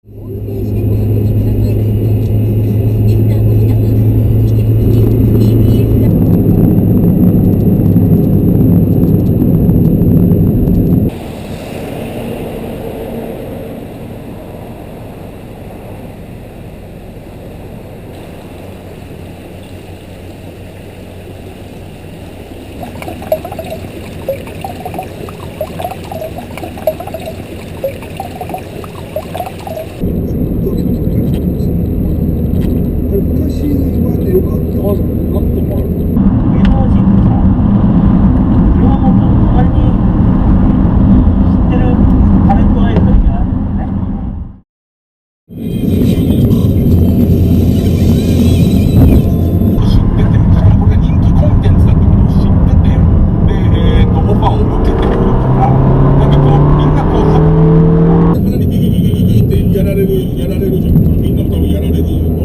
ホームページでご確認ください。リスナーの皆さん、引き続き TBS ラ昔はね、よかった。あ、なってもある。芸能人のさ、車持ったら隣に知ってるタレントがいるときがあるんだよね。知ってて、しかもこれが人気コンテンツだってことを知ってて、で、オファーを受けてくるから、なんかこう、みんなこう、かなりギギギギギギってやられるじゃん。みんなも多分やられる。